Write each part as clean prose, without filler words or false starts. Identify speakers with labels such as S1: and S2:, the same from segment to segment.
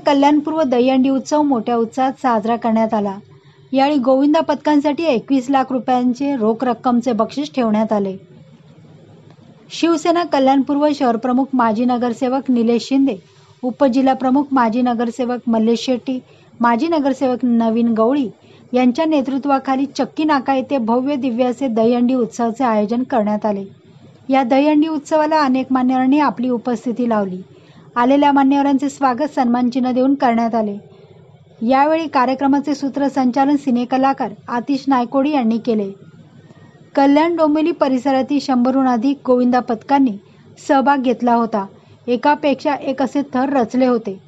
S1: कल्याणपूर्व दहीहंडी उत्सव मोठ्या उत्साहात साजरा करण्यात आला। यावेळी गोविंदा पथकांसाठी 21 लाख रुपयांचे रोख रक्कमचे बक्षीस ठेवण्यात आले। शिवसेना कल्याणपूर्व शहरप्रमुख माजी नगरसेवक निलेश शिंदे, उपजिल्हाप्रमुख माजी नगरसेवक मल्लेश शेट्टी, माजी नगरसेवक नवीन गवळी यांच्या नेतृत्वाखाली चक्की नाका येथे भव्य दिव्य असे दहीहंडी उत्सवाचे आयोजन करण्यात आले। या दहीहंडी उत्सवाला अनेक मान्यवरांनी आपली उपस्थिती लावली। आलेल्या मान्यवरांचे स्वागत सन्मान चिन्ह देऊन करण्यात आले। यावेळी कार्यक्रमाचे सूत्रसंचालन सिनेकलाकार आतिश नायकोडी यांनी केले। कल्याण डोंबिवली परिसरातील 100हून अधिक गोविंदा पथकांनी सहभाग घेतला होता। एकापेक्षा एक असे थर रचले होते।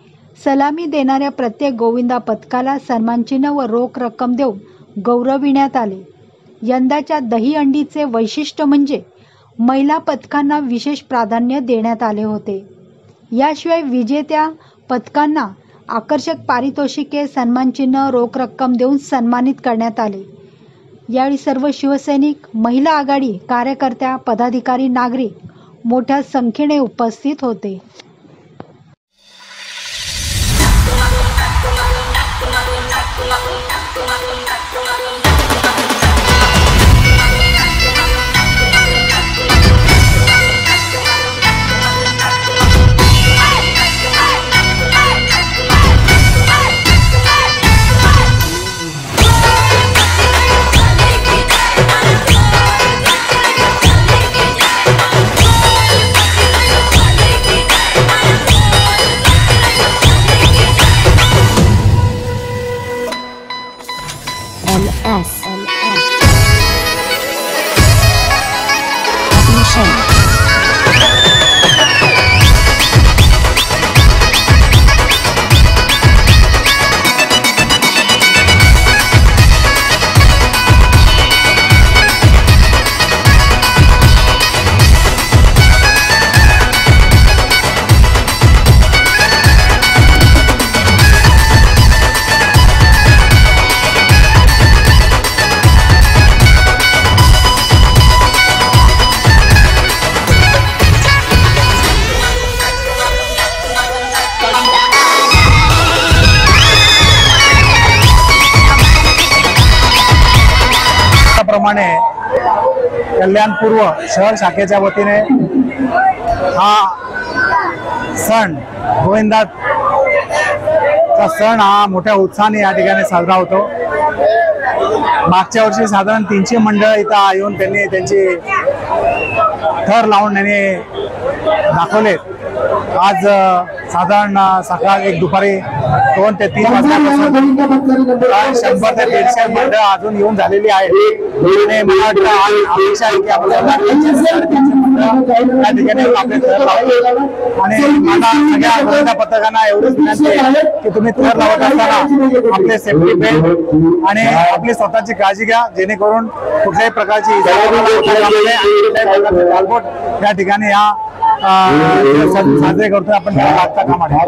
S1: सलामी देणाऱ्या प्रत्येक गोविंदा पथकाला सन्मानचिन्ह व रोख रक्कम देऊन गौरविण्यात आले। यंदाच्या दहीहंडीचे वैशिष्ट्य म्हणजे महिला पथकांना विशेष प्राधान्य देण्यात आले होते। याशिवाय विजेत्या पथकांना आकर्षक पारितोषिके, सन्मानचिन्ह, रोख रक्कम देऊन सन्मानित करण्यात आले। यावेळी सर्व शिवसैनिक, महिला आघाडी कार्यकर्त्या, पदाधिकारी, नागरिक मोठ्या संख्येने उपस्थित होते।
S2: प्रमाणे कल्याणपूर्व शहर शाखेच्या वतीने हा सण गोविंदाचा सण हा मोठ्या उत्साहाने या ठिकाणी साजरा होतो। मागच्या वर्षी साधारण 300 मंडळ इथं येऊन त्यांनी त्यांची थर लावून दाखवले। आज साधारण सकाळ एक दुपारी 2 ते 3 वाजल्यापासून 100 ते 150 मंडळ अजून येऊन झालेली आहे। आणि मला वाटतं आज अपेक्षा आहे की आपल्याला या ठिकाणी आपले थर लावतो। आणि मला सगळ्या गोविंदा पथकांना एवढंच विनंती आहे की तुम्ही थर लावत असताना आपले सेफ्टी बेल्ट आणि आपली स्वतःची काळजी घ्या, जेणेकरून कुठल्याही प्रकारची या ठिकाणी साजरे करतोय आपण लागता कामा नये।